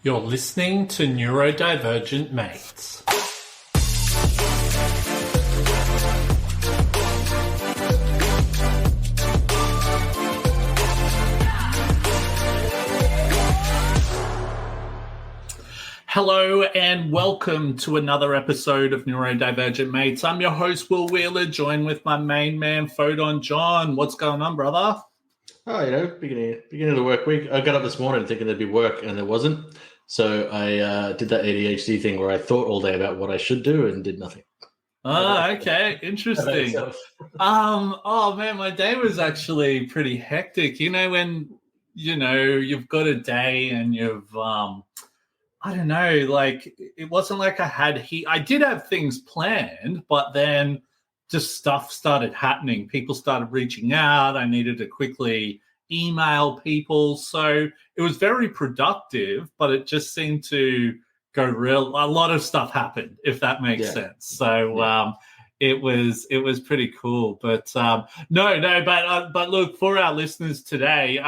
You're listening to Neurodivergent Mates. Hello and welcome to another episode of Neurodivergent Mates. I'm your host, Will Wheeler, joined with my main man, Photon John. What's going on, brother? Oh, beginning of the work week. I got up this morning thinking there'd be work and there wasn't. So I did that ADHD thing where I thought all day about what I should do and did nothing. Oh, okay. Interesting. Oh man, my day was actually pretty hectic. You know, when, you've got a day and you've, I don't know, like it wasn't like I did have things planned, but then just stuff started happening. People started reaching out. I needed to quickly email people. So it was very productive, but it just seemed to go a lot of stuff happened, if that makes sense. So it was pretty cool. But but look, for our listeners today,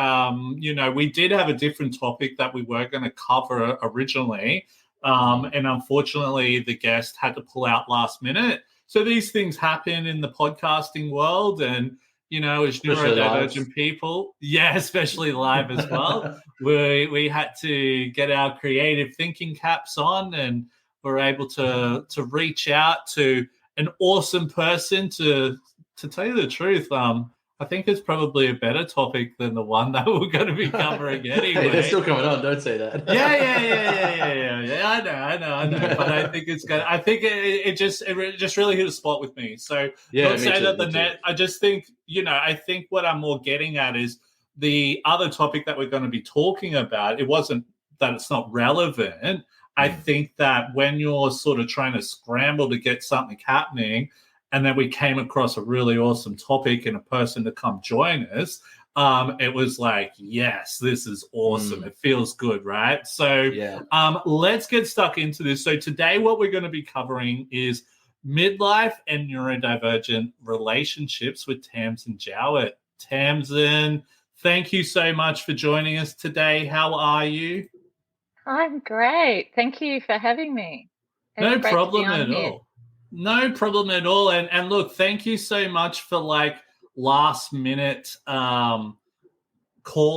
we did have a different topic that we were going to cover originally. And unfortunately, the guest had to pull out last minute. So these things happen in the podcasting world, and as neurodivergent people, especially live as well. we had to get our creative thinking caps on, and we're able to reach out to an awesome person. To tell you the truth, I think it's probably a better topic than the one that we're going to be covering anyway. Hey, they're still coming on. Don't say that. Yeah. I know. But I think it's good. I think it just really hit a spot with me. So not saying that the net. I just think I think what I'm more getting at is the other topic that we're going to be talking about. It wasn't that it's not relevant. I think that when you're sort of trying to scramble to get something happening, and then we came across a really awesome topic and a person to come join us, it was like, yes, this is awesome. It feels good, right? So let's get stuck into this. So today what we're going to be covering is midlife and neurodivergent relationships with Tamsin Jowett. Tamsin, thank you so much for joining us today. How are you? I'm great. Thank you for having me. No problem at all. No problem at all. And look, thank you so much for last minute call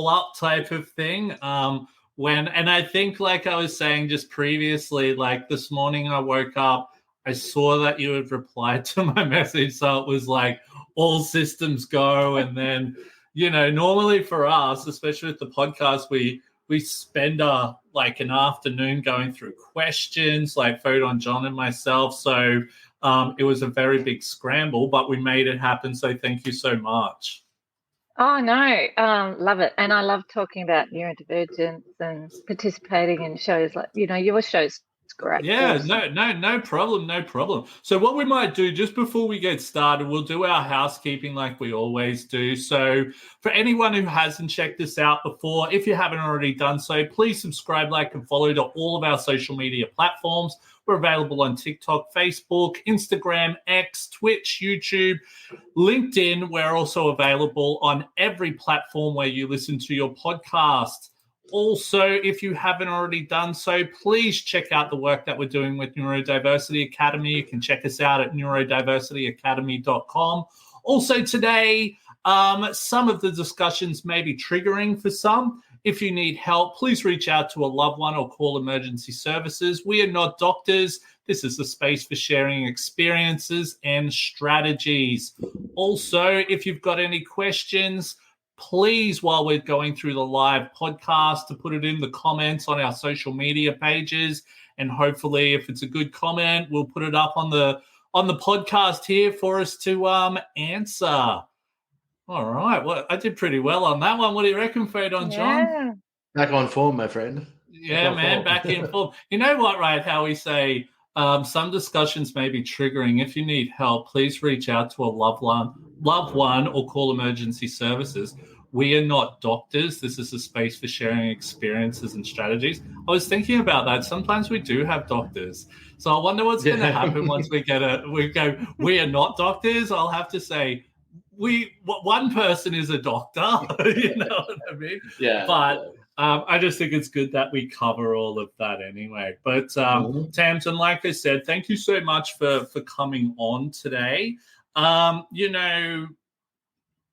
up type of thing. And I think I was saying just previously, this morning I woke up, I saw that you had replied to my message. So it was all systems go. And then, normally for us, especially with the podcast, we spend an afternoon going through questions, Photon John and myself. So it was a very big scramble, but we made it happen. So thank you so much. Oh, no, love it. And I love talking about neurodivergence and participating in shows your show's great. Yeah, awesome. No problem. So what we might do just before we get started, we'll do our housekeeping like we always do. So for anyone who hasn't checked this out before, if you haven't already done so, please subscribe, like, and follow to all of our social media platforms. We're available on TikTok, Facebook, Instagram, X, Twitch, YouTube, LinkedIn. We're also available on every platform where you listen to your podcast. Also, if you haven't already done so, please check out the work that we're doing with Neurodiversity Academy. You can check us out at neurodiversityacademy.com. Also today, some of the discussions may be triggering for some. If you need help, please reach out to a loved one or call emergency services. We are not doctors. This is a space for sharing experiences and strategies. Also, if you've got any questions, please, while we're going through the live podcast, to put it in the comments on our social media pages. And hopefully, if it's a good comment, we'll put it up on the podcast here for us to answer. All right. Well, I did pretty well on that one. What do you reckon, Photon John? Back on form, my friend. Back in form. You know what, right? How we say some discussions may be triggering. If you need help, please reach out to a loved one or call emergency services. We are not doctors. This is a space for sharing experiences and strategies. I was thinking about that. Sometimes we do have doctors. So I wonder what's going to happen once we go, we are not doctors. I'll have to say, one person is a doctor, you know what I mean? Yeah. But I just think it's good that we cover all of that anyway. But Tamsin, like I said, thank you so much for coming on today. You know,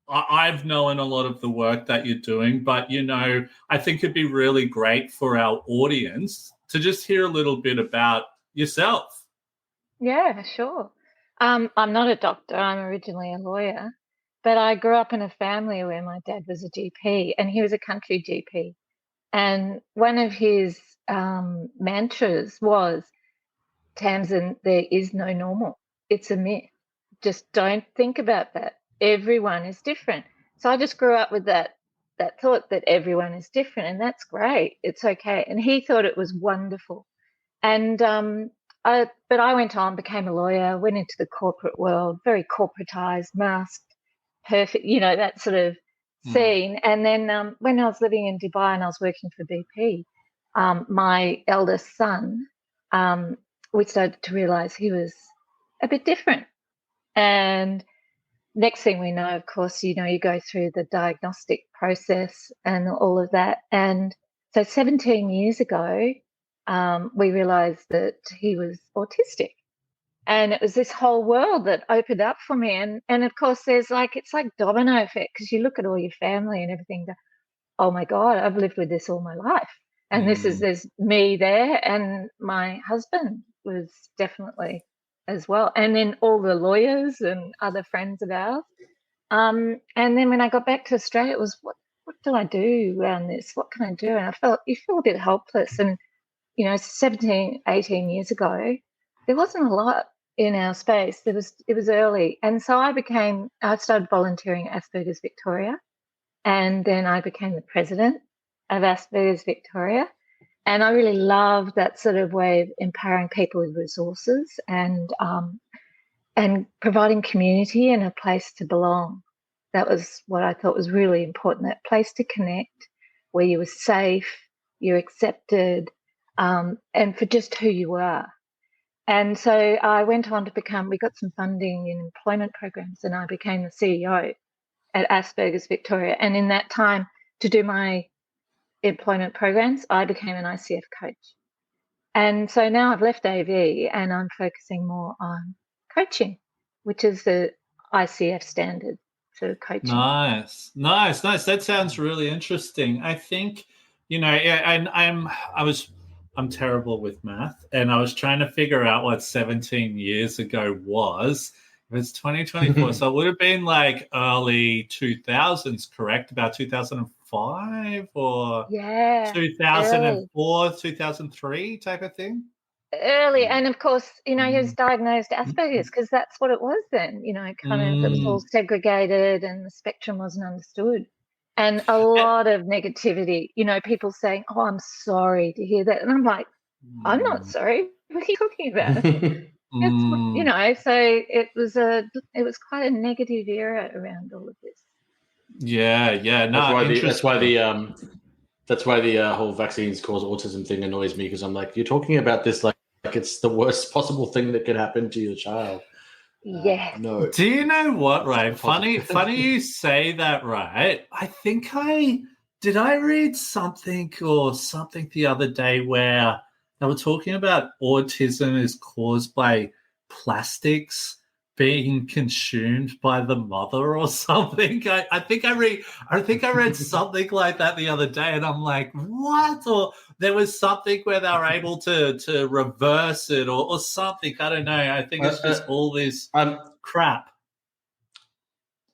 I've known a lot of the work that you're doing, but, you know, I think it'd be really great for our audience to just hear a little bit about yourself. Yeah, sure. I'm not a doctor. I'm originally a lawyer, but I grew up in a family where my dad was a GP and he was a country GP. And one of his mantras was, Tamsin, there is no normal. It's a myth. Just don't think about that. Everyone is different. So I just grew up with that thought that everyone is different, and that's great. It's okay. And he thought it was wonderful. And but I went on, became a lawyer, went into the corporate world, very corporatized, masked, perfect, you know, that sort of scene. And then when I was living in Dubai and I was working for BP, my eldest son, we started to realize he was a bit different. And next thing we know, of course, you know, you go through the diagnostic process and all of that. And so 17 years ago, we realized that he was autistic. And it was this whole world that opened up for me. And of course, it's like domino effect, because you look at all your family and everything, go, oh my God, I've lived with this all my life. And there's me there, and my husband was definitely as well. And then all the lawyers and other friends of ours. And then when I got back to Australia, it was, what do I do around this? What can I do? And you feel a bit helpless. And, you know, 17, 18 years ago, there wasn't a lot in our space. It was early. And so I started volunteering at Asperger's Victoria. And then I became the president of Asperger's Victoria. And I really loved that sort of way of empowering people with resources and providing community and a place to belong. That was what I thought was really important, that place to connect, where you were safe, you're accepted, and for just who you are. And so I went on to we got some funding in employment programs, and I became the CEO at Asperger's Victoria. And in that time, to do my employment programs, I became an ICF coach. And so now I've left AV and I'm focusing more on coaching, which is the ICF standard for coaching. Nice. That sounds really interesting. I think, you know, and I'm terrible with math, and I was trying to figure out what 17 years ago was. It was 2024, so it would have been like early 2000s, correct? About 2005 or 2004, early. 2003 type of thing? Early. And of course, you know, he was diagnosed Asperger's because that's what it was then, you know, kind of, it was all segregated and the spectrum wasn't understood. And a lot of negativity, you know, people saying, oh, I'm sorry to hear that. And I'm like, I'm not sorry. What are you talking about? You know, so it was quite a negative era around all of this. Yeah. No, that's why the whole vaccines cause autism thing annoys me, because I'm like, you're talking about this like it's the worst possible thing that could happen to your child. Yeah. No. Do you know what, right? Funny you say that, right? I think I read something the other day where they were talking about autism is caused by plastics being consumed by the mother or something. I think I read something like that the other day, and I'm like, what? Or there was something where they were able to reverse it or something. I don't know. I think it's just all this crap.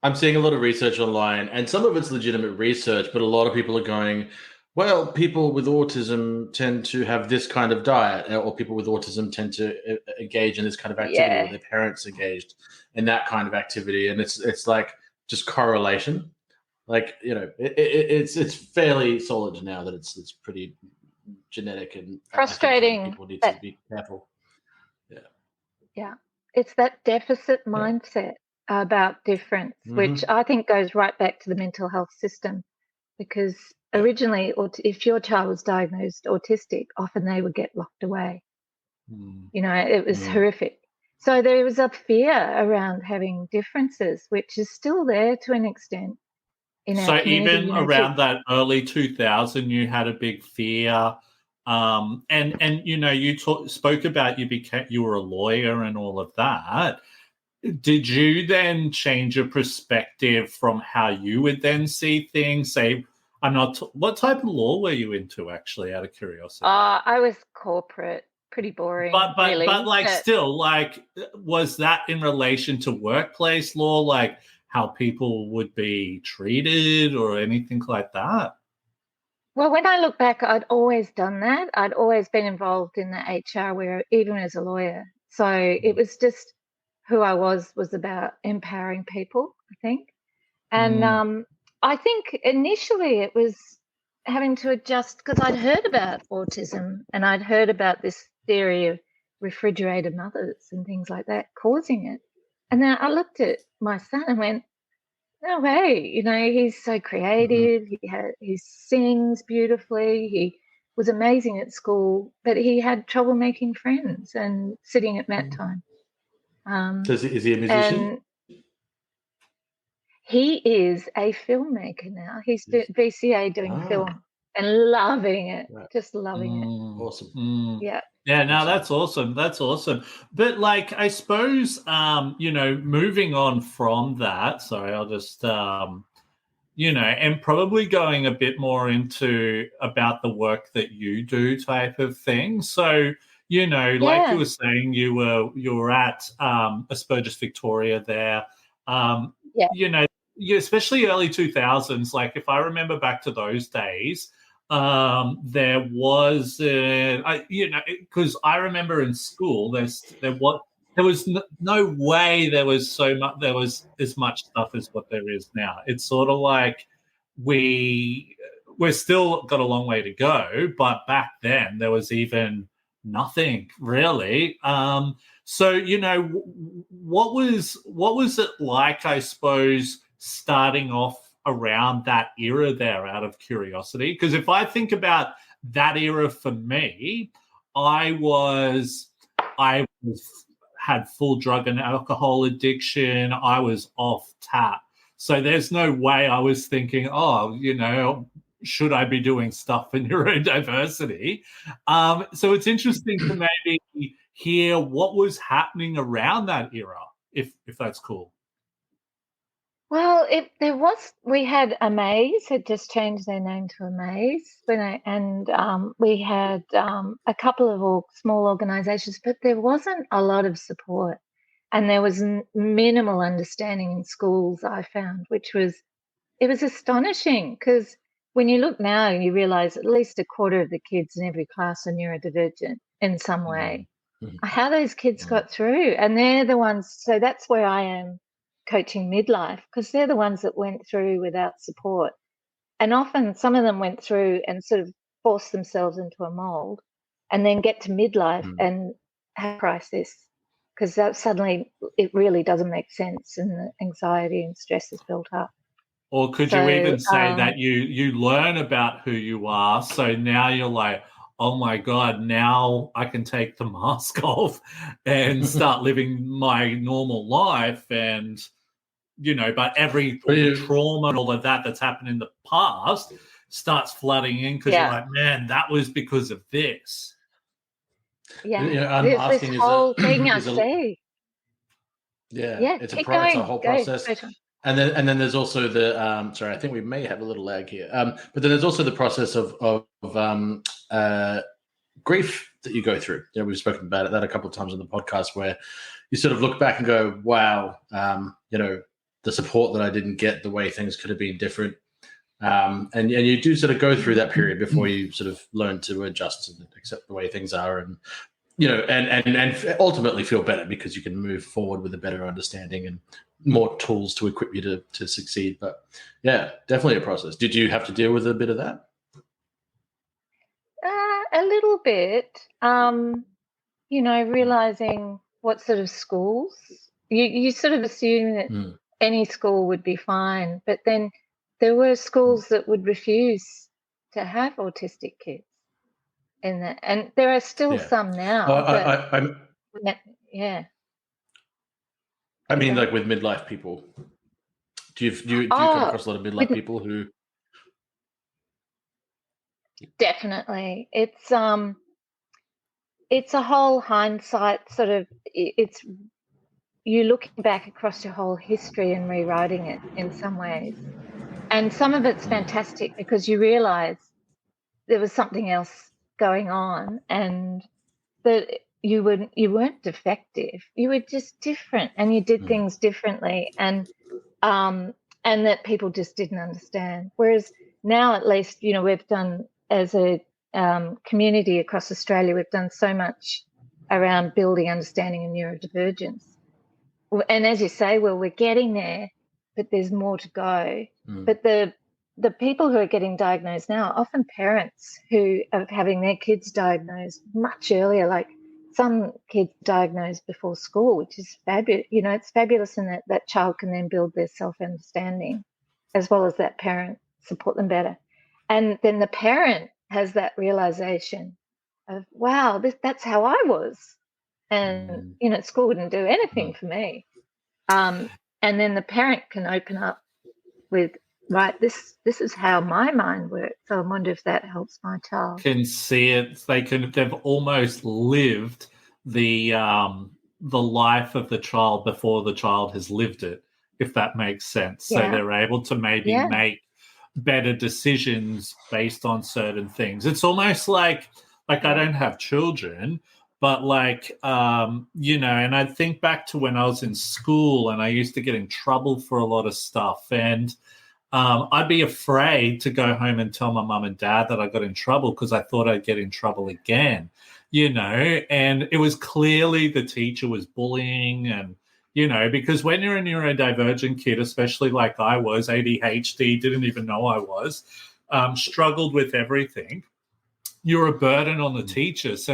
I'm seeing a lot of research online, and some of it's legitimate research, but a lot of people are going, well, people with autism tend to have this kind of diet, or people with autism tend to engage in this kind of activity, or their parents engaged in that kind of activity. And it's like just correlation. Like, you know, it's fairly solid now that it's pretty genetic, and frustrating. People need to be careful. Yeah. It's that deficit mindset about difference, which I think goes right back to the mental health system, because originally, if your child was diagnosed autistic, often they would get locked away. You know, it was horrific. So there was a fear around having differences, which is still there to an extent. in our So community, even you know, around that early 2000, you had a big fear, and you know, spoke about you were a lawyer and all of that. Did you then change your perspective from how you would then see things? Say, what type of law were you into, actually, out of curiosity? I was corporate, pretty boring, But really. like, still, like, was that in relation to workplace law, like how people would be treated or anything like that? Well, when I look back, I'd always done that. I'd always been involved in the HR, where even as a lawyer. So it was just who I was about empowering people, I think. And I think initially it was having to adjust because I'd heard about autism and I'd heard about this theory of refrigerator mothers and things like that causing it. And then I looked at my son and went, no way, you know, he's so creative. He sings beautifully. He was amazing at school, but he had trouble making friends and sitting at mat time. Is he a musician? And he is a filmmaker now. He's VCA doing film and loving it, just loving it. Awesome. Yeah. Yeah, no, that's awesome. That's awesome. But like, I suppose, you know, moving on from that, sorry, I'll just, you know, and probably going a bit more into about the work that you do type of thing. So, you know, like you were saying, you were at Asperger's Victoria there. You know, especially early 2000s, like if I remember back to those days, there was you know, because I remember in school there was no way there was as much stuff as what there is now. It's sort of like we're still got a long way to go, but back then there was even nothing really. So, you know, what was it like, I suppose, starting off around that era there, out of curiosity? Because if I think about that era for me, I had full drug and alcohol addiction. I was off tap. So there's no way I was thinking, oh, you know, should I be doing stuff in neurodiversity? So it's interesting to maybe hear what was happening around that era, if that's cool. Well, we had Amaze, had just changed their name to Amaze, we had a couple of small organisations, but there wasn't a lot of support, and there was minimal understanding in schools, I found, it was astonishing because when you look now, you realise at least a quarter of the kids in every class are neurodivergent in some way. How those kids got through, and they're the ones. So that's where I am coaching midlife, because they're the ones that went through without support, and often some of them went through and sort of forced themselves into a mold, and then get to midlife and have a crisis, because that suddenly it really doesn't make sense, and the anxiety and stress is built up. Or could you even say that you learn about who you are, so now you're like, oh my God, now I can take the mask off and start living my normal life. And, you know, but every trauma and all of that that's happened in the past starts flooding in, because you're like, man, that was because of this. Yeah, there's this whole thing I see. Yeah, it's a whole process. And then there's also the sorry, I think we may have a little lag here. But then there's also the process of grief that you go through. You know, we've spoken about that a couple of times on the podcast, where you sort of look back and go, wow, you know, the support that I didn't get, the way things could have been different. And you do sort of go through that period before you sort of learn to adjust and accept the way things are, and you know, and ultimately feel better, because you can move forward with a better understanding and more tools to equip you to succeed. But yeah, definitely a process. Did you have to deal with a bit of that? A little bit, you know, realizing what sort of schools you sort of assume that any school would be fine, but then there were schools that would refuse to have autistic kids in that, and there are still some now. I mean, like with midlife people, Do you come across a lot of midlife people who? Definitely. It's a whole hindsight sort of, it's you looking back across your whole history and rewriting it in some ways. And some of it's fantastic because you realize there was something else going on, and that you weren't defective. You were just different, and you did things differently, and that people just didn't understand. Whereas now, at least, we've done, as a community across Australia, we've done so much around building understanding of neurodivergence. And as you say, well, we're getting there, but there's more to go. But the people who are getting diagnosed now are often parents who are having their kids diagnosed much earlier, like some kids diagnosed before school, which is fabulous. It's fabulous in that that child can then build their self-understanding, as well as that parent support them better. And then the parent has that realization of, wow, that's how I was. And, school wouldn't do anything for me. And then the parent can open up with, right, this is how my mind works. So I wonder if that helps my child. Can see it. They've almost lived the life of the child before the child has lived it, if that makes sense. So they're able to maybe make better decisions based on certain things. It's almost like I don't have children, but and I think back to when I was in school and I used to get in trouble for a lot of stuff, and I'd be afraid to go home and tell my mum and dad that I got in trouble because I thought I'd get in trouble again, and it was clearly the teacher was bullying, and, because when you're a neurodivergent kid, especially like I was, ADHD, didn't even know I was, struggled with everything, you're a burden on the teacher. So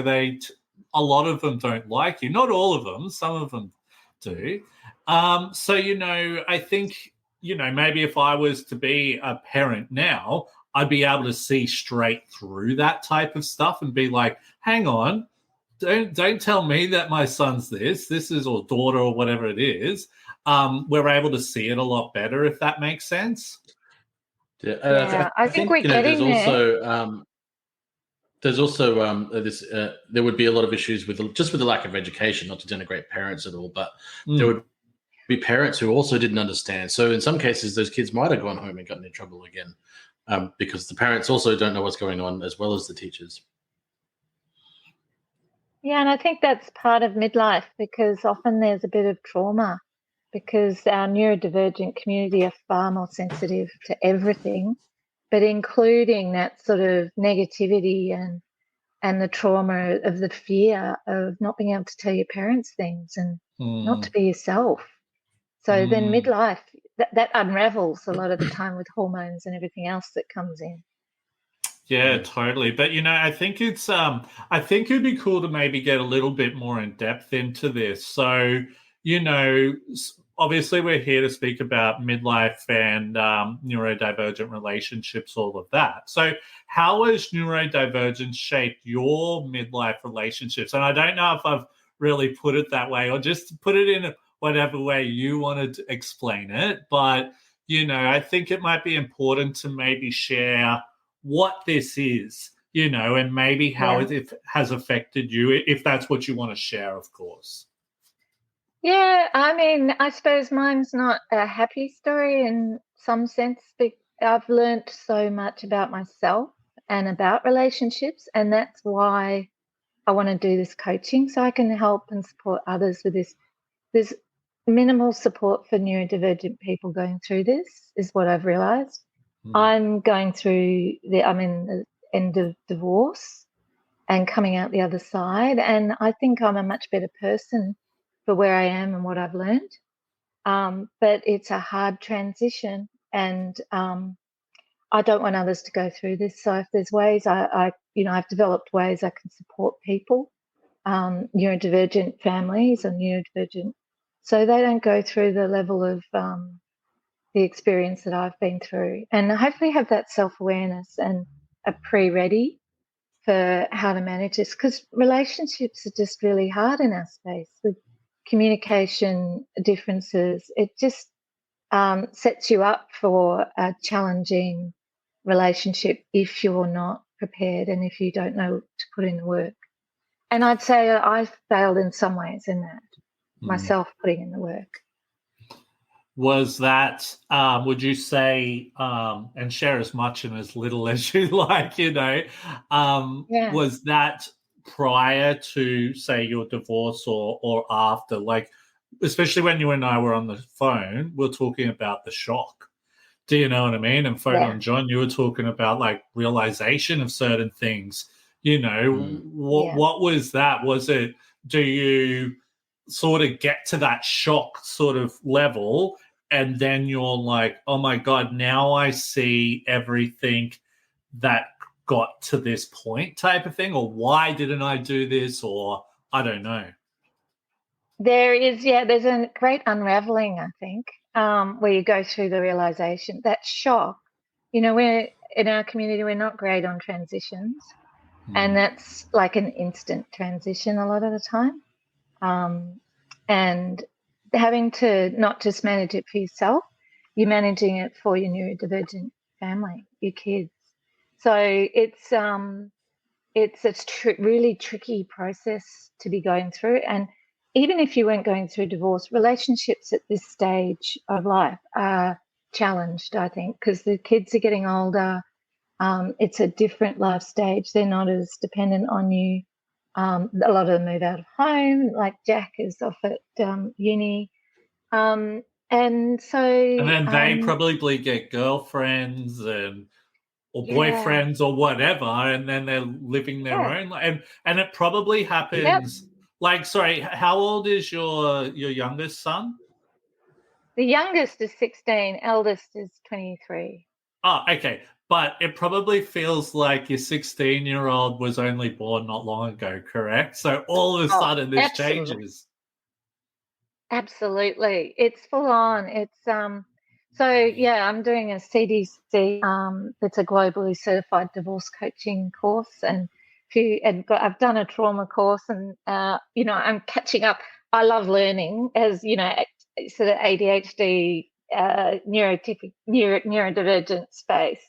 a lot of them don't like you. Not all of them. Some of them do. So, I think, maybe if I was to be a parent now, I'd be able to see straight through that type of stuff and be like, hang on, don't tell me that my son's this is, or daughter, or whatever it is. We're able to see it a lot better, if that makes sense. Yeah, I think we're getting there. There's also this. There would be a lot of issues with the lack of education. Not to denigrate parents at all, but there would be parents who also didn't understand. So in some cases, those kids might have gone home and gotten in trouble again, because the parents also don't know what's going on, as well as the teachers. Yeah, and I think that's part of midlife, because often there's a bit of trauma, because our neurodivergent community are far more sensitive to everything, but including that sort of negativity and the trauma of the fear of not being able to tell your parents things and not to be yourself. So then midlife, that unravels a lot of the time with hormones and everything else that comes in. Yeah, totally. But, I think I think it'd be cool to maybe get a little bit more in depth into this. So, obviously we're here to speak about midlife and neurodivergent relationships, all of that. So how has neurodivergence shaped your midlife relationships? And I don't know if I've really put it that way, or just put it in whatever way you wanted to explain it. But, I think it might be important to maybe share what this is, and maybe how it has affected you, if that's what you want to share, of course. Yeah, I mean, I suppose mine's not a happy story in some sense. I've learnt so much about myself and about relationships, and that's why I want to do this coaching, so I can help and support others with this. There's minimal support for neurodivergent people going through this, is what I've realised. I'm going through I'm in the end of divorce and coming out the other side, and I think I'm a much better person for where I am and what I've learned. But it's a hard transition, and I don't want others to go through this. So if there's ways, I've developed ways I can support people, neurodivergent families or neurodivergent, so they don't go through the level of the experience that I've been through, and hopefully have that self-awareness and are pre-ready for how to manage this, because relationships are just really hard in our space with communication differences. sets you up for a challenging relationship if you're not prepared and if you don't know to put in the work. And I'd say I failed in some ways in that, myself putting in the work. Was that, would you say, and share as much and as little as you like, was that prior to, say, your divorce or after? Like, especially when you and I were on the phone, we're talking about the shock. Do you know what I mean? And phone on John, you were talking about like realization of certain things. What was that? Was it, do you sort of get to that shock sort of level and then you're like, oh my God, now I see everything that got to this point type of thing? Or why didn't I do this? Or I don't know. There's a great unraveling, I think, where you go through the realization, that shock. We're in our community, we're not great on transitions, and that's like an instant transition a lot of the time. And having to not just manage it for yourself, you're managing it for your neurodivergent family, your kids. So it's a really tricky process to be going through. And even if you weren't going through divorce, relationships at this stage of life are challenged, I think, because the kids are getting older. It's a different life stage. They're not as dependent on you. A lot of them move out of home, like Jack is off at uni. And then they probably get girlfriends or boyfriends or whatever, and then they're living their own life. And it probably happens. Like, sorry, how old is your youngest son? The youngest is 16, eldest is 23. Oh, okay. But it probably feels like your 16-year-old was only born not long ago, correct? So all of a sudden this changes. Absolutely. It's full on. It's I'm doing a CDC, it's a globally certified divorce coaching course, and I've done a trauma course, and I'm catching up. I love learning, as sort of ADHD, neurodivergent space.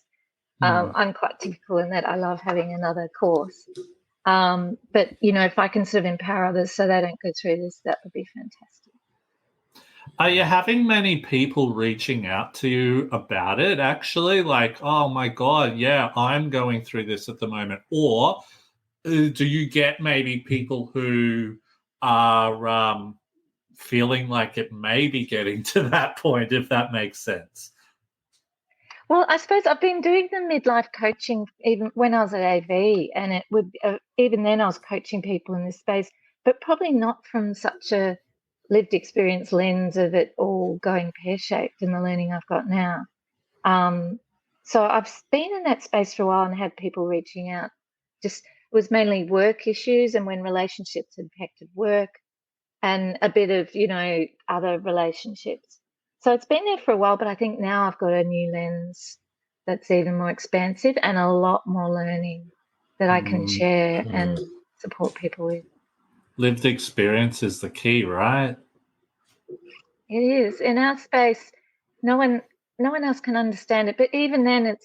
I'm quite typical in that I love having another course. But if I can sort of empower others so they don't go through this, that would be fantastic. Are you having many people reaching out to you about it, actually? Like, oh my God, yeah, I'm going through this at the moment. Or do you get maybe people who are feeling like it may be getting to that point, if that makes sense? Well, I suppose I've been doing the midlife coaching even when I was at AV, and it would even then I was coaching people in this space, but probably not from such a lived experience lens of it all going pear-shaped in the learning I've got now. So I've been in that space for a while and had people reaching out. Just, it was mainly work issues and when relationships impacted work, and a bit of, other relationships. So it's been there for a while, but I think now I've got a new lens that's even more expansive and a lot more learning that I can share and support people with. Lived experience is the key, right? It is. In our space, no one else can understand it. But even then,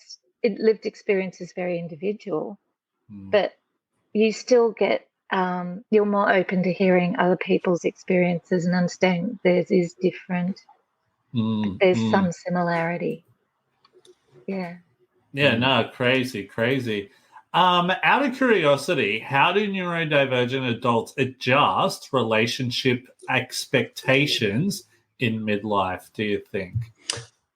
lived experience is very individual. But you still get, you're more open to hearing other people's experiences and understanding theirs is different. There's some similarity. Yeah. Yeah, no, crazy. Out of curiosity, how do neurodivergent adults adjust relationship expectations in midlife, do you think?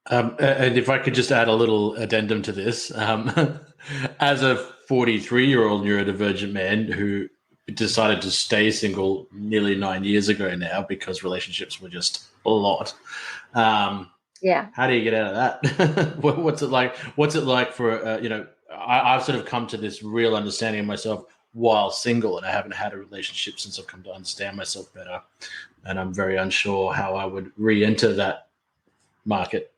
And if I could just add a little addendum to this, as a 43-year-old neurodivergent man who decided to stay single nearly 9 years ago now because relationships were just a lot. How do you get out of that? What's it like? What's it like for, I've sort of come to this real understanding of myself while single, and I haven't had a relationship since I've come to understand myself better. And I'm very unsure how I would re-enter that market.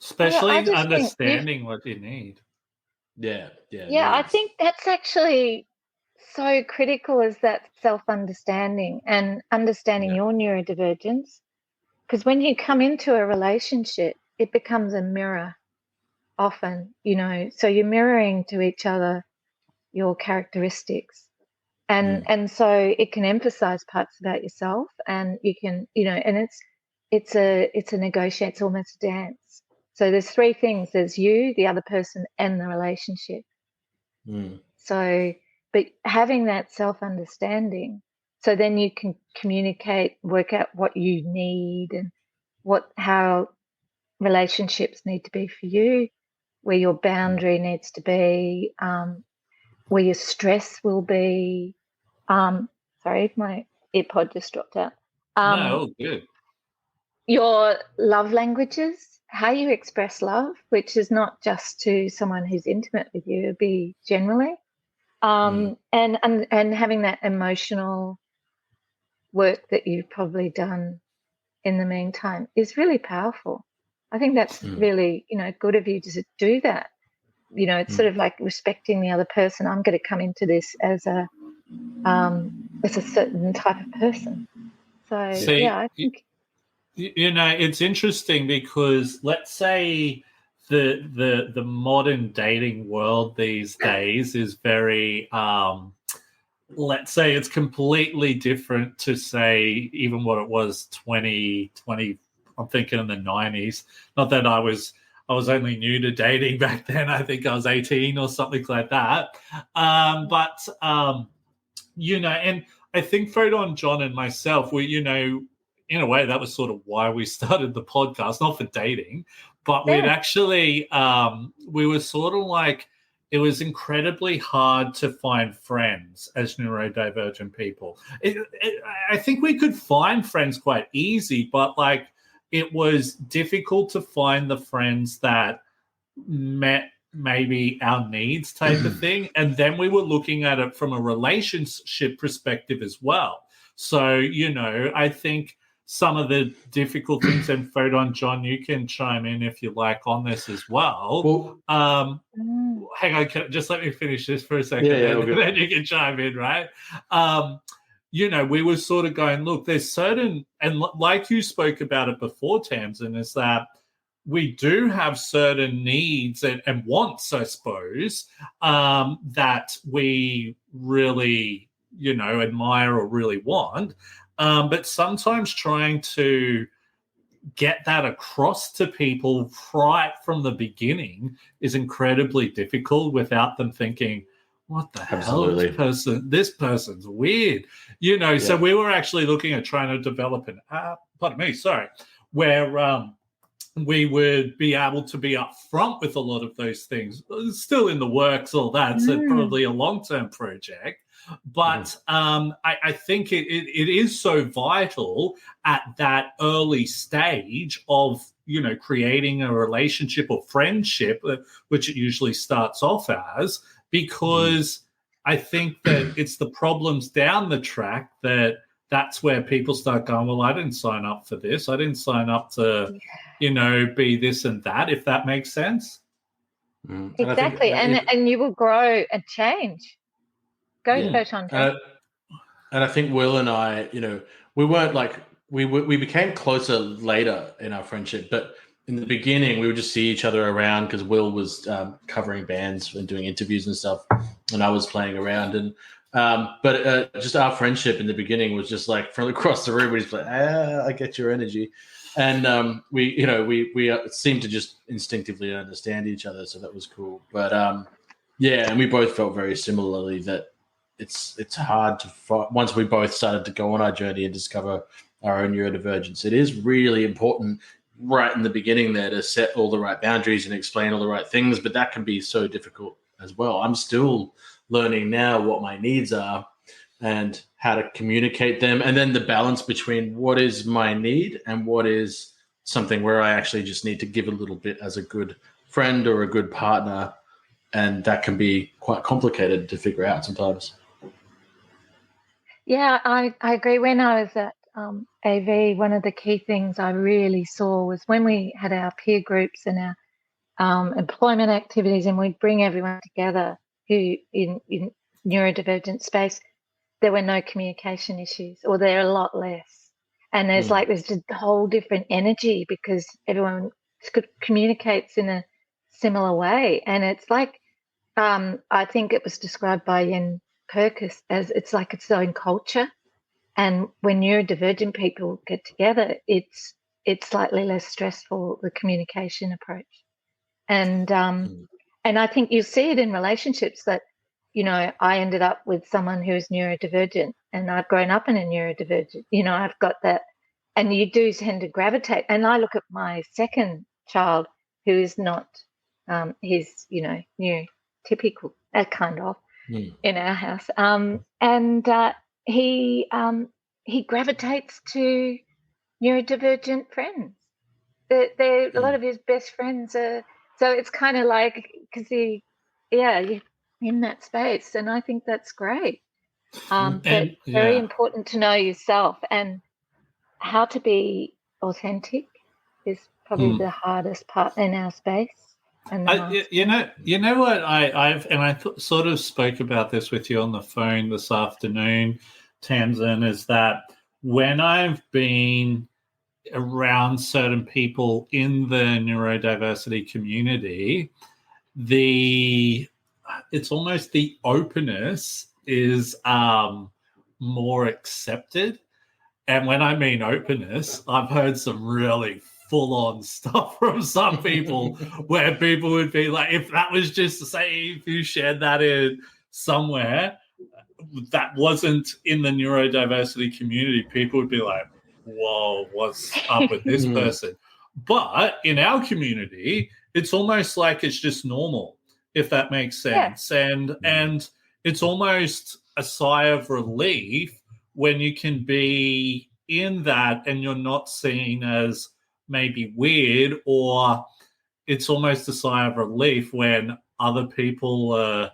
Especially understanding what you need. Yeah. I think that's actually so critical, is that self-understanding and understanding your neurodivergence, Because when you come into a relationship, it becomes a mirror often, so you're mirroring to each other your characteristics. And so it can emphasize parts about yourself, and you can, and it's a negotiate, it's almost a dance. So there's three things: there's you, the other person, and the relationship. So, but having that self-understanding, so then you can communicate, work out what you need and how relationships need to be for you, where your boundary needs to be, where your stress will be. Sorry, my earpod just dropped out. No, all good. Your love languages, how you express love, which is not just to someone who's intimate with you, it'd be generally. And having that emotional work that you've probably done in the meantime is really powerful. I think that's really, good of you to do that. It's sort of like respecting the other person. I'm going to come into this as a certain type of person. So I think it's interesting because let's say the modern dating world these days is very let's say it's completely different to say even what it was 2020. I'm thinking in the 90s. Not that I was only new to dating back then. I think I was 18 or something like that. But and I think Photon, John, and myself, we, in a way, that was sort of why we started the podcast, not for dating, but we'd actually, we were sort of like, it was incredibly hard to find friends as neurodivergent people. I think we could find friends quite easy, but like it was difficult to find the friends that met maybe our needs type of thing. And then we were looking at it from a relationship perspective as well. So, I think some of the difficult things, and Photon, John, you can chime in if you like on this as well. Hang on, just let me finish this for a second, and then you can chime in, right? We were sort of going, look, there's certain, and like you spoke about it before, Tamsin, is that we do have certain needs and wants, I suppose, that we really, admire or really want. But sometimes trying to get that across to people right from the beginning is incredibly difficult without them thinking, what the hell, this person's weird. So we were actually looking at trying to develop an app, where we would be able to be upfront with a lot of those things. It's still in the works, all that. So probably a long-term project. But I think it is so vital at that early stage of, creating a relationship or friendship, which it usually starts off as, because I think that it's the problems down the track that's where people start going, well, I didn't sign up for this. I didn't sign up to, be this and that, if that makes sense. Exactly. And you will grow and change. Go, Photon. And I think Will and I, we weren't like, we became closer later in our friendship, but in the beginning we would just see each other around because Will was covering bands and doing interviews and stuff, and I was playing around. And but just our friendship in the beginning was just like from across the room, we just like, I get your energy. And we seemed to just instinctively understand each other, so that was cool. But and we both felt very similarly that it's hard to once we both started to go on our journey and discover our own neurodivergence. It is really important right in the beginning there to set all the right boundaries and explain all the right things, but that can be so difficult as well. I'm still learning now what my needs are and how to communicate them, and then the balance between what is my need and what is something where I actually just need to give a little bit as a good friend or a good partner, and that can be quite complicated to figure out sometimes. Yeah, I agree. When I was at AV, one of the key things I really saw was when we had our peer groups and our employment activities, and we'd bring everyone together who in neurodivergent space, there were no communication issues, or there are a lot less. And there's just a whole different energy because everyone communicates in a similar way. And it's like, I think it was described by Ian Purkis as it's like its own culture. And when neurodivergent people get together, it's slightly less stressful, the communication approach. And I think you see it in relationships that, I ended up with someone who is neurodivergent, and I've grown up in a neurodivergent, I've got that, and you do tend to gravitate. And I look at my second child who is not, he's, neurotypical, kind of, in our house. And he gravitates to neurodivergent friends. They're a lot of his best friends are, so it's kind of like, because you're in that space, and I think that's great. But very important to know yourself, and how to be authentic is probably the hardest part in our space. And you know what I sort of spoke about this with you on the phone this afternoon, Tamsin, is that when I've been around certain people in the neurodiversity community, it's almost the openness is more accepted. And when I mean openness, I've heard some really full-on stuff from some people where people would be like, if that was just to say, if you shared that in somewhere that wasn't in the neurodiversity community, people would be like, whoa, what's up with this person? But in our community, it's almost like it's just normal, if that makes sense. Yeah. And it's almost a sigh of relief when you can be in that and you're not seen as maybe weird, or it's almost a sigh of relief when other people are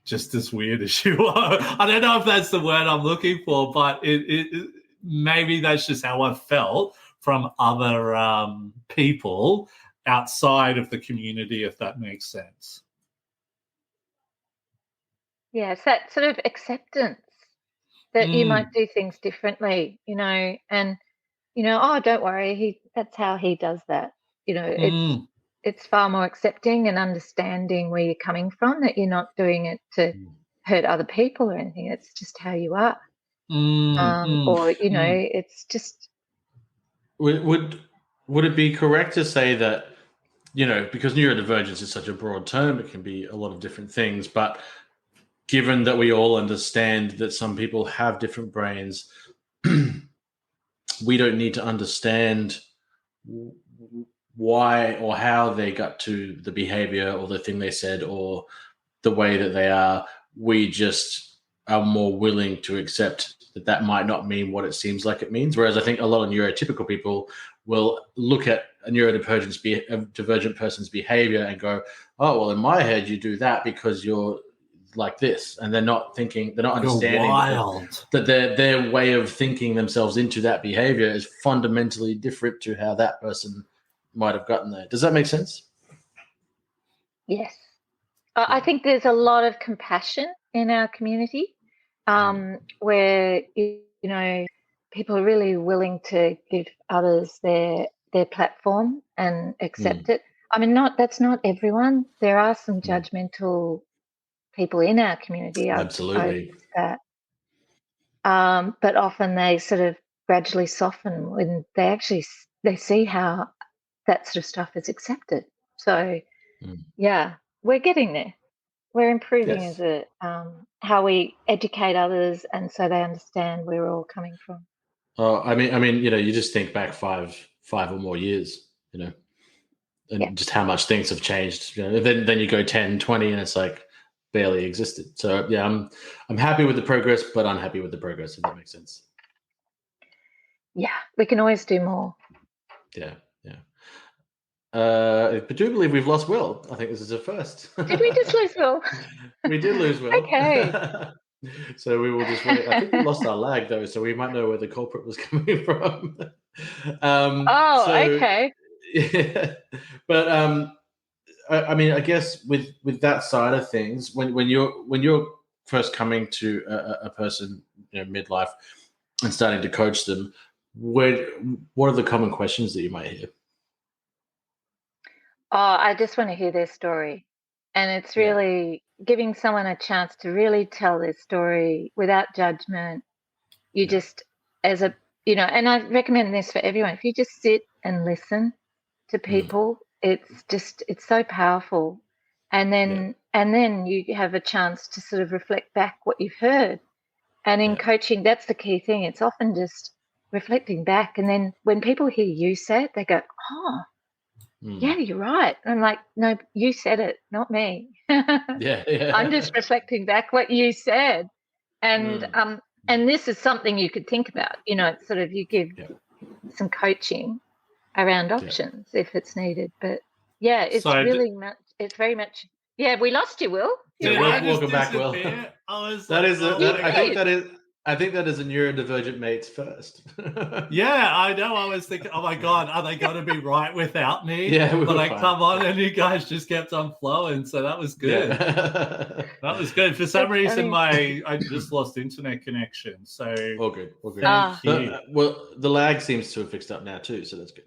just as weird as you are. I don't know if that's the word I'm looking for, but it maybe that's just how I felt from other people outside of the community, if that makes sense. Yeah, it's that sort of acceptance that you might do things differently, and, oh, don't worry, that's how he does that. It's far more accepting and understanding where you're coming from, that you're not doing it to hurt other people or anything. It's just how you are. Or, it's just. Would it be correct to say that, because neurodivergence is such a broad term, it can be a lot of different things, but given that we all understand that some people have different brains, we don't need to understand why or how they got to the behavior or the thing they said or the way that they are. We just are more willing to accept that might not mean what it seems like it means. Whereas I think a lot of neurotypical people will look at a neurodivergent person's behavior and go, oh, well, in my head, you do that because you're like this. And they're not understanding that their way of thinking themselves into that behavior is fundamentally different to how that person might have gotten there. Does that make sense? Yes. I think there's a lot of compassion in our community, where, people are really willing to give others their platform and accept it. I mean, that's not everyone. There are some judgmental people in our community. Absolutely. But often they sort of gradually soften when they see how that sort of stuff is accepted. So, yeah, we're getting there. We're improving as how we educate others, and so they understand where we're all coming from. Oh, I mean, you just think back five or more years, and just how much things have changed. Then you go 10, 20, and it's like barely existed. So yeah, I'm happy with the progress, but unhappy with the progress, if that makes sense. Yeah, we can always do more. Yeah. I do believe we've lost Will. I think this is a first. Did we just lose Will? We did lose Will. Okay. So we will just wait. I think we lost our lag though, so we might know where the culprit was coming from. Okay. Yeah, but I mean, I guess with that side of things, when you're first coming to a person, midlife, and starting to coach them, what are the common questions that you might hear? Oh, I just want to hear their story. And it's Yeah. really giving someone a chance to really tell their story without judgment. You Yeah. just, as a, and I recommend this for everyone. If you just sit and listen to people, it's so powerful. And then you have a chance to sort of reflect back what you've heard. And in coaching, that's the key thing. It's often just reflecting back. And then when people hear you say it, they go, oh, yeah, you're right. And I'm like, no, you said it, not me. Yeah. I'm just reflecting back what you said. And this is something you could think about. It's sort of you give some coaching around options if it's needed. But yeah, it's very much. Yeah, we lost you, Will. You're back. Welcome back, Will. I think that is a neurodivergent mate's first. Yeah, I know. I was thinking, oh my God, are they going to be right without me? Yeah, but I come on and you guys just kept on flowing. So that was good. Yeah. That was good. For some reason, I just lost internet connection. So all good. Thank you. Well, the lag seems to have fixed up now too, so that's good.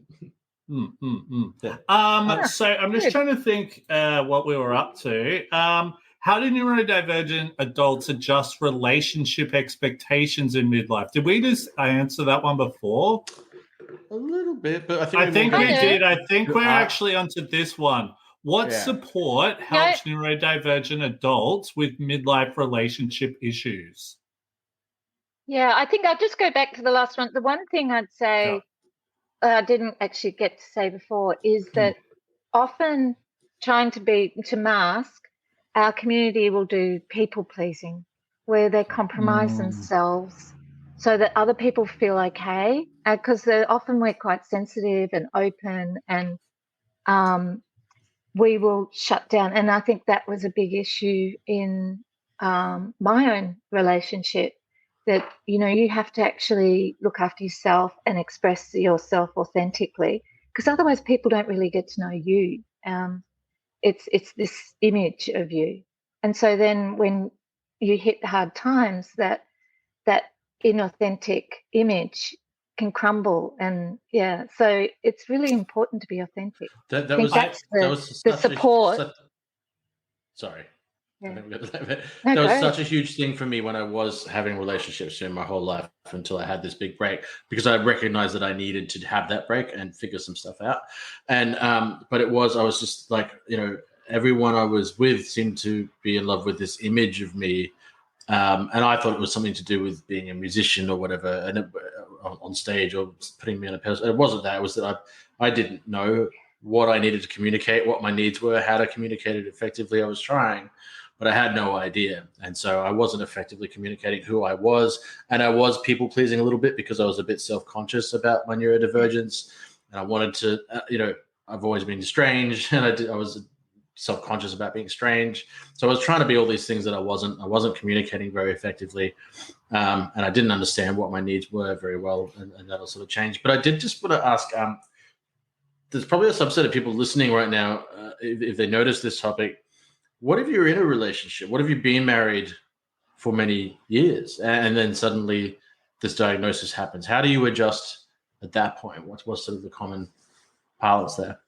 Yeah. So I'm just trying to think what we were up to. How do neurodivergent adults adjust relationship expectations in midlife? Did we just answer that one before? A little bit, but I think we did. I think we're actually onto this one. What support helps neurodivergent adults with midlife relationship issues? Yeah, I think I'll just go back to the last one. The one thing I'd say I didn't actually get to say before is that often trying to mask, our community will do people pleasing where they compromise themselves so that other people feel okay, because often we're quite sensitive and open, and we will shut down. And I think that was a big issue in my own relationship, that you have to actually look after yourself and express yourself authentically, because otherwise people don't really get to know you. It's this image of you, and so then when you hit hard times, that inauthentic image can crumble. And so it's really important to be authentic. That I think was the support. Sorry. Yeah. That was such a huge thing for me when I was having relationships during my whole life until I had this big break, because I recognized that I needed to have that break and figure some stuff out. And but I was just like, everyone I was with seemed to be in love with this image of me. And I thought it was something to do with being a musician or whatever, and on stage, or putting me on a pedestal. It wasn't that. It was that I didn't know what I needed to communicate, what my needs were, how to communicate it effectively. I was trying, but I had no idea. And so I wasn't effectively communicating who I was. And I was people pleasing a little bit because I was a bit self-conscious about my neurodivergence. And I wanted to, I've always been strange, and I was self-conscious about being strange. So I was trying to be all these things that I wasn't. I wasn't communicating very effectively. And I didn't understand what my needs were very well. And that'll sort of change. But I did just want to ask, there's probably a subset of people listening right now, if they notice this topic. What if you're in a relationship? What if you've been married for many years and then suddenly this diagnosis happens? How do you adjust at that point? What's sort of the common parlance there?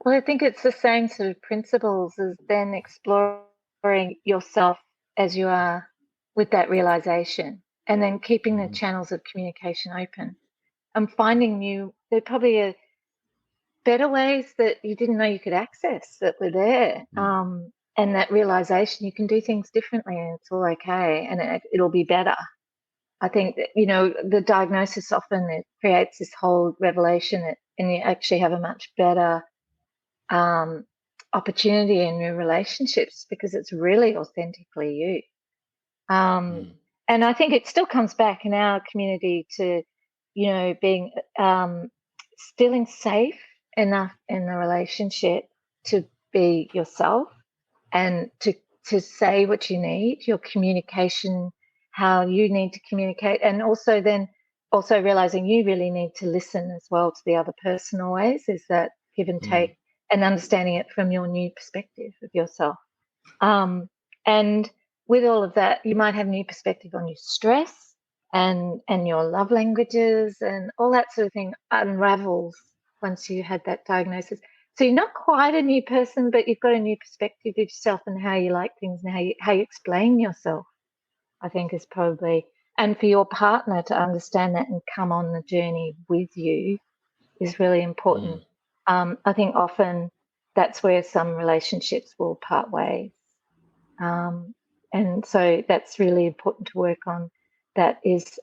Well, I think it's the same sort of principles as then exploring yourself as you are with that realization, and then keeping the channels of communication open and finding there probably are better ways that you didn't know you could access that were there. And that realization you can do things differently and it's all okay, and it'll be better. I think that, the diagnosis often it creates this whole revelation and you actually have a much better opportunity in your relationships because it's really authentically you. And I think it still comes back in our community to, being feeling safe enough in the relationship to be yourself and to say what you need, your communication, how you need to communicate, and also realizing you really need to listen as well to the other person always. Is that give and take and understanding it from your new perspective of yourself. And with all of that, you might have a new perspective on your stress, and your love languages and all that sort of thing unravels once you had that diagnosis. So you're not quite a new person, but you've got a new perspective of yourself and how you like things and how you explain yourself, I think is probably, and for your partner to understand that and come on the journey with you is really important. I think often that's where some relationships will part ways. And so that's really important to work on. It's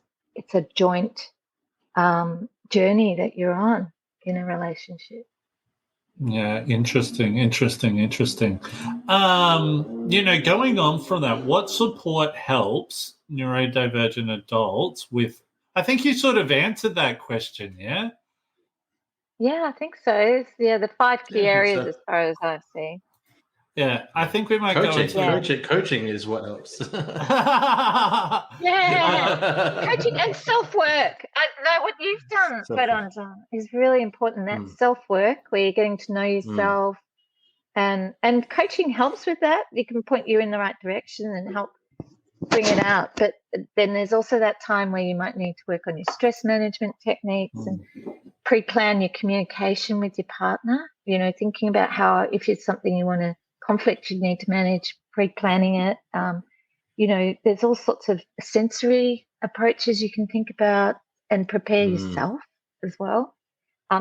a joint journey that you're on in a relationship. Yeah, interesting. Going on from that, what support helps neurodivergent adults with? I think you sort of answered that question, yeah? Yeah, I think so. The 5 key areas as far as I see. Yeah, I think we might go into coaching is what helps. Coaching and self-work. What you've done, John, is really important. That self-work where you're getting to know yourself, and coaching helps with that. It can point you in the right direction and help bring it out. But then there's also that time where you might need to work on your stress management techniques and pre-plan your communication with your partner. Thinking about how, if it's something you want to conflict you need to manage, pre-planning it. There's all sorts of sensory approaches you can think about and prepare yourself as well.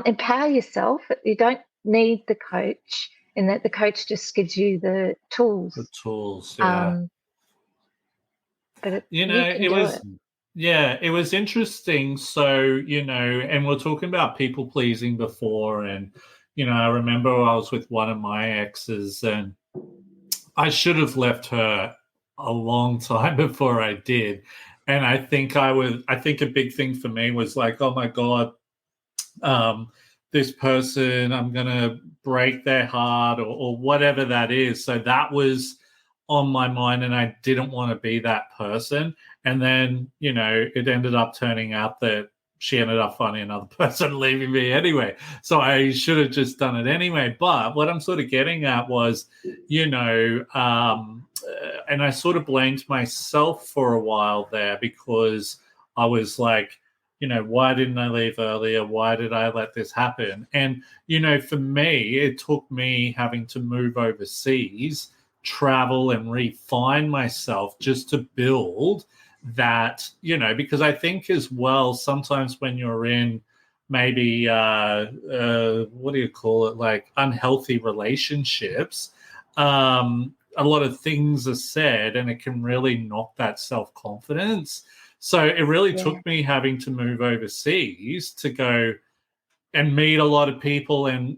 Empower yourself. You don't need the coach, in that the coach just gives you the tools. Yeah. But it was interesting. So, and we're talking about people pleasing before, and I remember I was with one of my exes and I should have left her a long time before I did. And I think a big thing for me was like, oh my God, this person, I'm going to break their heart or whatever that is. So that was on my mind and I didn't want to be that person. And then, it ended up turning out that she ended up finding another person, leaving me anyway. So I should have just done it anyway. But what I'm sort of getting at was, and I sort of blamed myself for a while there because I was like, why didn't I leave earlier? Why did I let this happen? And, for me, it took me having to move overseas, travel and refine myself just to build that, because I think as well, sometimes when you're in maybe, what do you call it? Like unhealthy relationships, a lot of things are said and it can really knock that self-confidence. So it really took me having to move overseas to go and meet a lot of people and,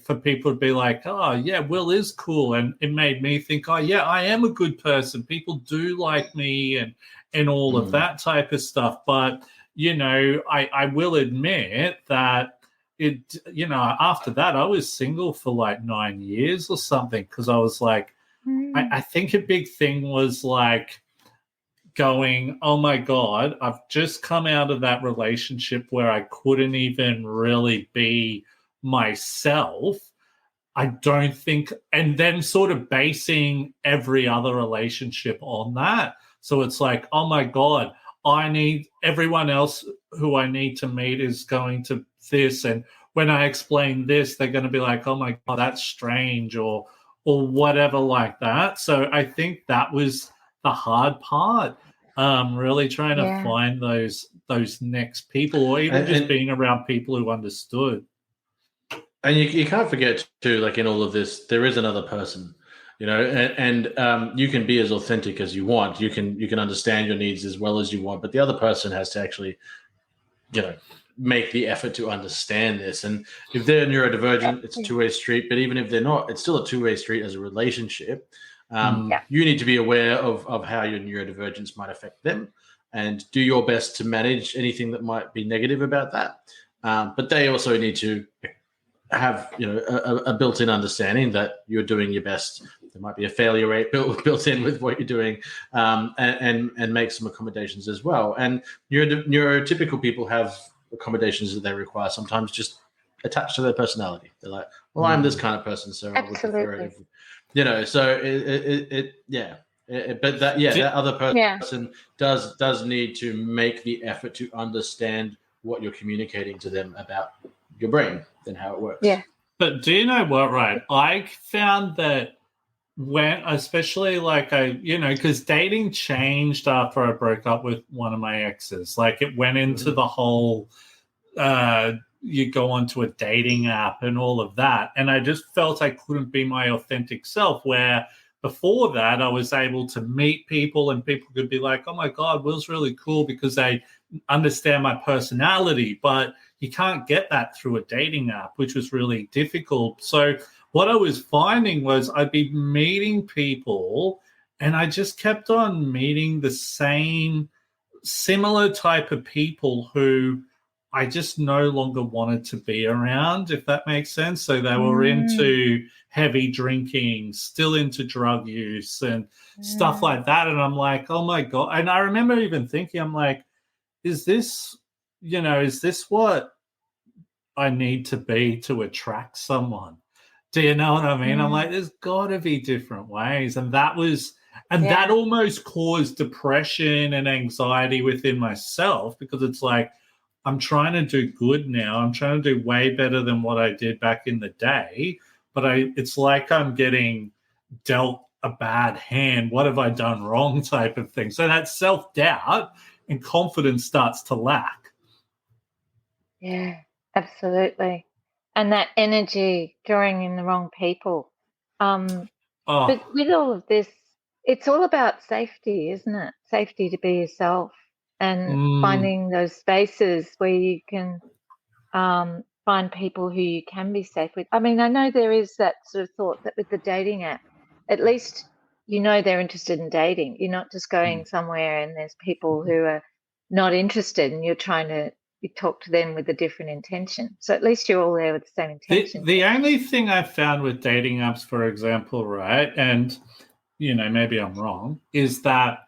for people to be like, oh, yeah, Will is cool. And it made me think, oh, yeah, I am a good person. People do like me and all of that type of stuff. But, I will admit that after that, I was single for like 9 years or something because I was like, I think a big thing was like, going, oh my God, I've just come out of that relationship where I couldn't even really be myself. I don't think, and then sort of basing every other relationship on that. So it's like, oh my God, I need everyone else who I need to meet is going to this. And when I explain this, they're going to be like, oh my God, that's strange or whatever like that. So I think that was the hard part, really trying to find those next people or even just being around people who understood. And you can't forget too, like in all of this, there is another person, and you can be as authentic as you want. You can understand your needs as well as you want, but the other person has to actually, make the effort to understand this. And if they're neurodivergent, it's a two-way street. But even if they're not, it's still a two-way street as a relationship. You need to be aware of how your neurodivergence might affect them and do your best to manage anything that might be negative about that. But they also need to have a built-in understanding that you're doing your best. There might be a failure rate built in with what you're doing, and make some accommodations as well. And neurotypical people have accommodations that they require, sometimes just attached to their personality. They're like, well, I'm this kind of person, so I would prefer it if, so it But that other person Yeah. does need to make the effort to understand what you're communicating to them about your brain and how it works. Yeah. But do you know what, right? I found that when, especially like because dating changed after I broke up with one of my exes. Like it went into the whole, you go onto a dating app and all of that. And I just felt I couldn't be my authentic self, where before that I was able to meet people and people could be like, oh my God, Will's really cool because they understand my personality. But you can't get that through a dating app, which was really difficult. So what I was finding was I'd be meeting people and I just kept on meeting the same similar type of people who I just no longer wanted to be around, if that makes sense. So they were into heavy drinking, still into drug use and stuff like that. And I'm like, oh my God. And I remember even thinking, I'm like, is this what I need to be to attract someone? Do you know what I mean? I'm like, there's got to be different ways. And that almost caused depression and anxiety within myself, because it's like, I'm trying to do good now. I'm trying to do way better than what I did back in the day. But it's like I'm getting dealt a bad hand. What have I done wrong type of thing? So that self-doubt and confidence starts to lack. Yeah, absolutely. And that energy drawing in the wrong people. But with all of this, it's all about safety, isn't it? Safety to be yourself and finding those spaces where you can find people who you can be safe with. I mean, I know there is that sort of thought that with the dating app, at least they're interested in dating. You're not just going somewhere and there's people who are not interested and you're trying to talk to them with a different intention. So at least you're all there with the same intention. The only thing I've found with dating apps, for example, right, and maybe I'm wrong, is that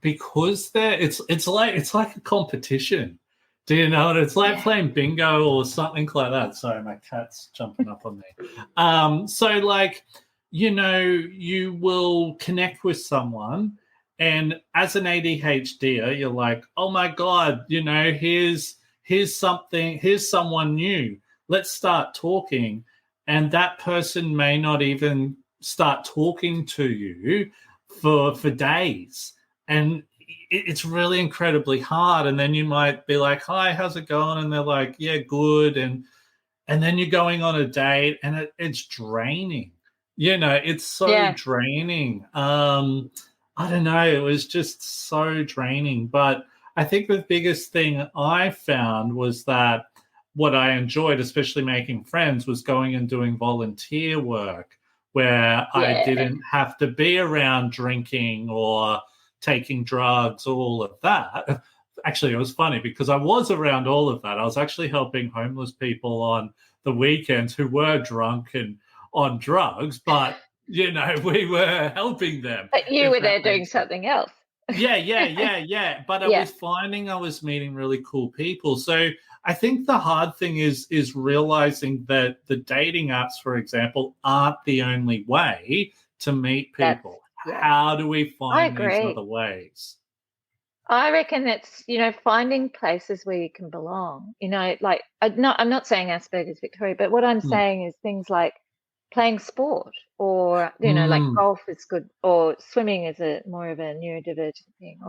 because it's like a competition. Do you know what it's like? Playing bingo or something like that? Sorry, my cat's jumping up on me. So like, you will connect with someone, and as an ADHDer, you're like, oh my God, here's someone new. Let's start talking. And that person may not even start talking to you for days. And it's really incredibly hard. And then you might be like, hi, how's it going? And they're like, yeah, good. And then you're going on a date and it's draining. It's so draining. I don't know. It was just so draining. But I think the biggest thing I found was that what I enjoyed, especially making friends, was going and doing volunteer work where I didn't have to be around drinking or taking drugs, all of that. Actually, it was funny because I was around all of that. I was actually helping homeless people on the weekends who were drunk and on drugs, but, we were helping them. But you were there doing something else. Yeah. But I was finding I was meeting really cool people. So I think the hard thing is realizing that the dating apps, for example, aren't the only way to meet people. How do we find these other ways? I reckon it's, finding places where you can belong. Like I'm not saying Asperger's, Victoria, but what I'm saying is things like playing sport or, like golf is good, or swimming is more of a neurodivergent thing,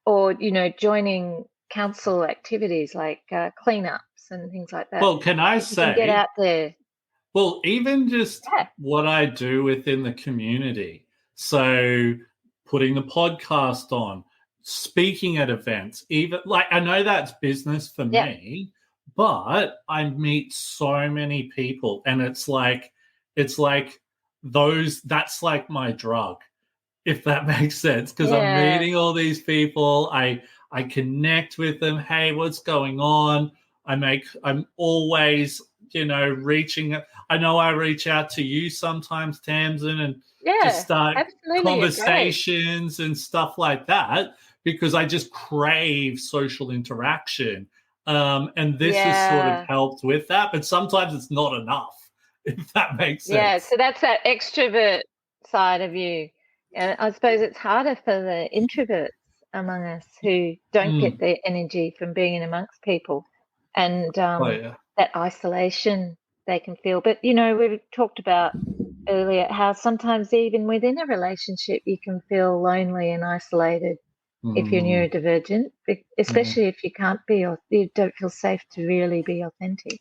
or joining council activities like cleanups and things like that. Well, can I say, you can get out there. Well, even just what I do within the community. So putting the podcast on, speaking at events, even like I know that's business for me, but I meet so many people and it's like that's like my drug, if that makes sense, because I'm meeting all these people. I connect with them. Hey, what's going on? I'm always, reaching. I know I reach out to you sometimes, Tamsin, and just start conversations and stuff like that because I just crave social interaction. And this has sort of helped with that, but sometimes it's not enough, if that makes sense. Yeah, so that's that extrovert side of you. I suppose it's harder for the introverts among us who don't get their energy from being in amongst people, and that isolation they can feel. But, we've talked about earlier how sometimes even within a relationship you can feel lonely and isolated if you're neurodivergent, especially if you can't be, or you don't feel safe to really be authentic.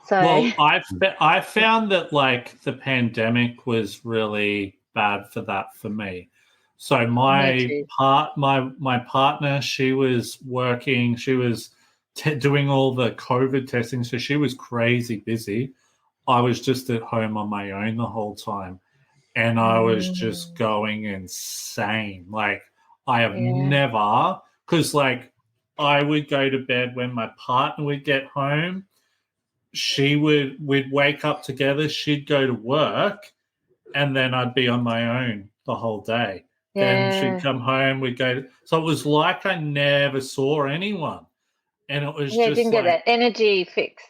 So, well, I found that like the pandemic was really bad for that for me. So my partner, she was working, she was doing all the COVID testing, so she was crazy busy. I was just at home on my own the whole time, and I was just going insane. Like I have never, because like I would go to bed when my partner would get home. We'd wake up together, she'd go to work, and then I'd be on my own the whole day. Then she'd come home, we'd go. So it was like I never saw anyone. And it was just didn't get that energy fix.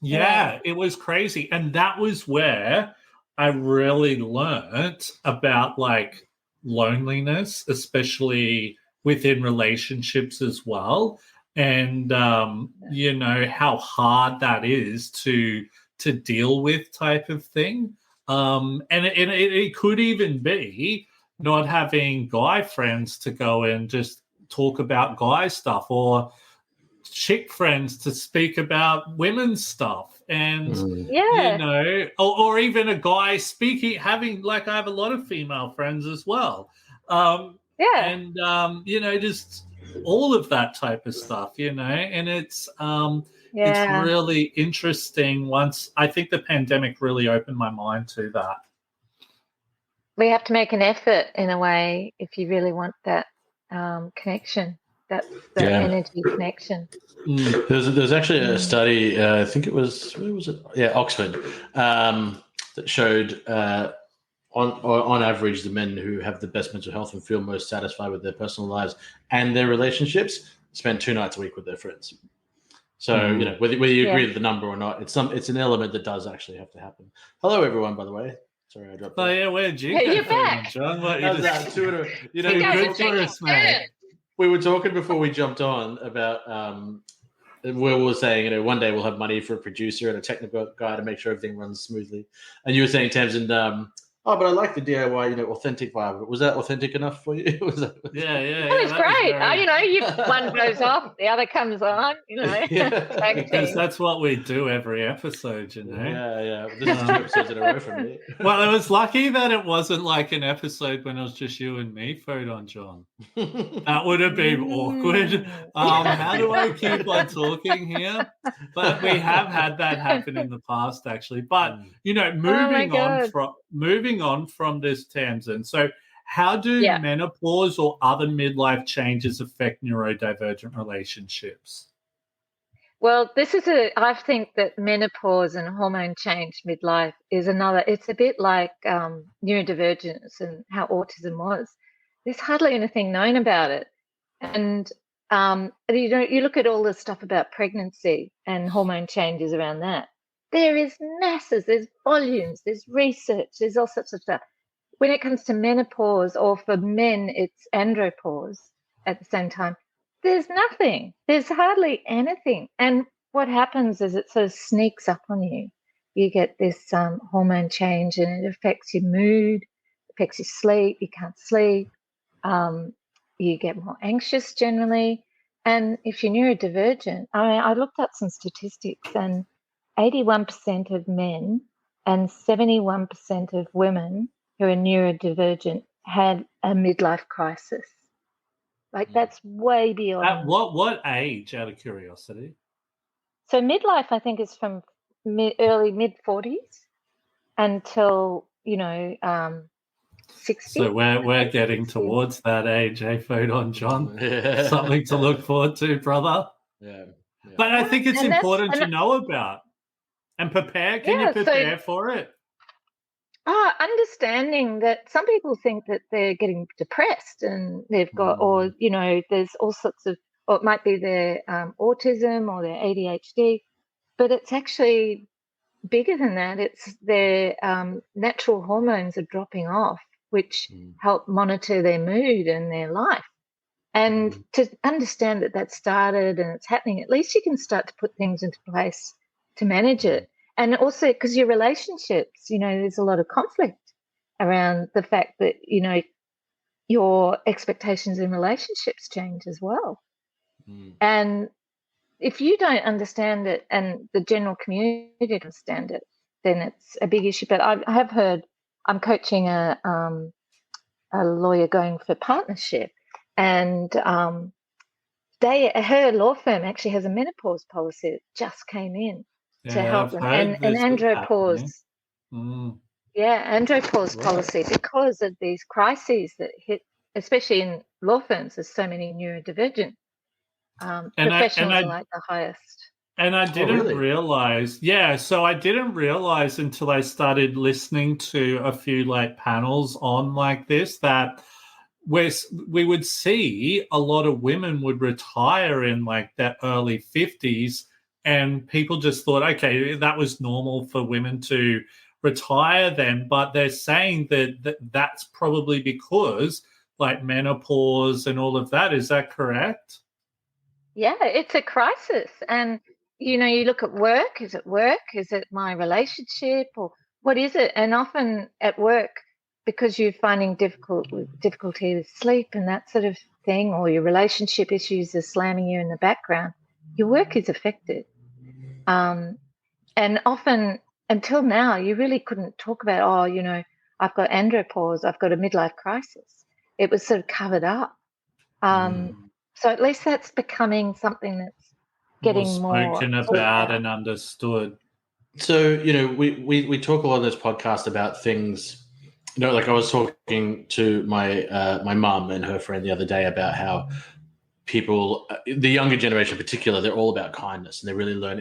Yeah, it was crazy. And that was where I really learned about like loneliness, especially within relationships as well. And how hard that is to deal with, type of thing. And it could even be not having guy friends to go and just talk about guy stuff, or chick friends to speak about women's stuff, and or even a guy having, like, I have a lot of female friends as well, and just all of that type of stuff, and it's really interesting. Once I think the pandemic really opened my mind to that. We have to make an effort in a way if you really want that connection. That's the energy connection. There's actually a study, I think it was, where was it? Yeah, Oxford, that showed on average the men who have the best mental health and feel most satisfied with their personal lives and their relationships spend 2 nights a week with their friends. So, whether you agree with the number or not, it's an element that does actually have to happen. Hello, everyone, by the way. Sorry, I dropped. Oh yeah, where'd you go? You're back, John. What you just, good for us, mate. We were talking before we jumped on about where we were saying, one day we'll have money for a producer and a technical guy to make sure everything runs smoothly. And you were saying, Tamsin, but I like the DIY, authentic vibe. Was that authentic enough for you? It was great. One goes off, the other comes on, because that's what we do every episode, Yeah. This is 2 episodes in a row from me. Well, it was lucky that it wasn't like an episode when it was just you and me, Photon John. That would have been awkward. How do I keep on talking here? But we have had that happen in the past, actually. But, moving on from this, Tamsin. So how do menopause or other midlife changes affect neurodivergent relationships? Well, I think that menopause and hormone change midlife is it's a bit like neurodivergence and how autism was. There's hardly anything known about it. And, you look at all the stuff about pregnancy and hormone changes around that. There is masses, there's volumes, there's research, there's all sorts of stuff. When it comes to menopause, or for men, it's andropause at the same time, there's nothing. There's hardly anything. And what happens is it sort of sneaks up on you. You get this hormone change, and it affects your mood, affects your sleep, you can't sleep, you get more anxious generally. And if you're neurodivergent, I looked up some statistics, and 81% of men and 71% of women who are neurodivergent had a midlife crisis. Like, that's way beyond. At what age, out of curiosity? So midlife, I think, is from early mid-40s until 60. So we're getting towards that age, Photon John? Yeah. Something to look forward to, brother. Yeah. But I think it's important to know about and prepare. Can you prepare for it? Understanding that some people think that they're getting depressed and they've got, or there's all sorts of, or it might be their autism or their ADHD, but it's actually bigger than that. It's their natural hormones are dropping off, which help monitor their mood and their life. And to understand that started and it's happening, at least you can start to put things into place to manage it. And also because your relationships, there's a lot of conflict around the fact that, your expectations in relationships change as well. And if you don't understand it and the general community doesn't understand it, then it's a big issue. But I have heard, I'm coaching a lawyer going for partnership, and her law firm actually has a menopause policy that just came in to help them, and andropause. Andropause policy, because of these crises that hit, especially in law firms. There's so many neurodivergent professionals are like the highest. And I didn't realize, so I didn't realize until I started listening to a few like panels on like this, that we would see a lot of women would retire in like that early 50s, and people just thought, okay, that was normal for women to retire then. But they're saying that's probably because like menopause and all of that. Is that correct? Yeah, it's a crisis. And, you look at work. Is it work? Is it my relationship? Or what is it? And often at work, because you're finding difficulty with sleep and that sort of thing, or your relationship issues are slamming you in the background, your work is affected. And often, until now, you really couldn't talk about, I've got andropause, I've got a midlife crisis. It was sort of covered up. So at least that's becoming something that's getting more spoken about and understood. So, we talk a lot on this podcast about things, like I was talking to my mum and her friend the other day about how people, the younger generation in particular, they're all about kindness, and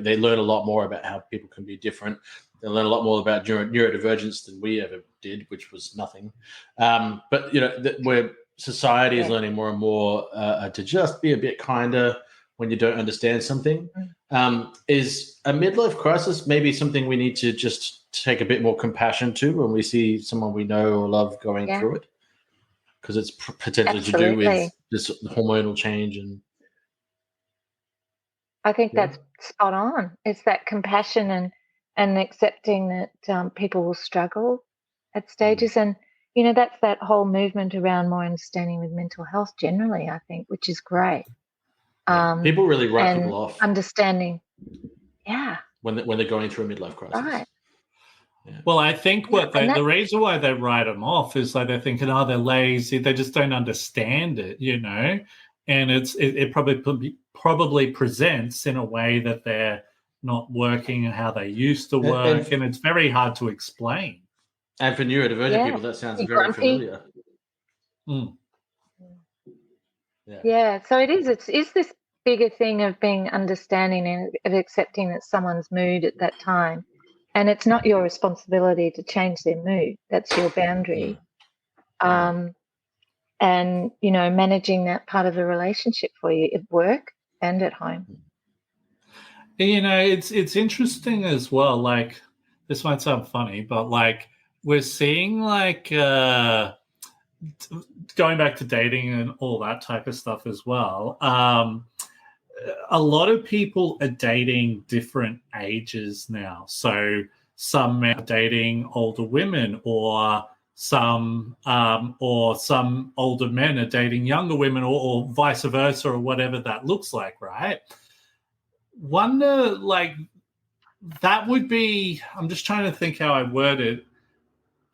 they learn a lot more about how people can be different. They learn a lot more about neurodivergence than we ever did, which was nothing. But, where society is learning more and more to just be a bit kinder when you don't understand something. Is a midlife crisis maybe something we need to just take a bit more compassion to when we see someone we know or love going through it? Because it's potentially to do with this hormonal change. And I think that's spot on. It's that compassion and accepting that people will struggle at stages. And, that's that whole movement around more understanding with mental health generally, I think, which is great. People really write people off. Understanding. When they're going through a midlife crisis. Right. Yeah. Well, I think the reason why they write them off is like they're thinking, they're lazy. They just don't understand it, and it probably presents in a way that they're not working and how they used to work, and it's very hard to explain. And for neurodivergent people, that sounds very familiar. Yeah. So it is. It's this bigger thing of being understanding and of accepting that someone's mood at that time. And it's not your responsibility to change their mood. That's your boundary. And, managing that part of the relationship for you at work and at home. It's interesting as well. Like, this might sound funny, but like we're seeing like going back to dating and all that type of stuff as well. A lot of people are dating different ages now. So some men are dating older women, or some older men are dating younger women, or vice versa, or whatever that looks like, right? Wonder, like, that would be, I'm just trying to think how I word it.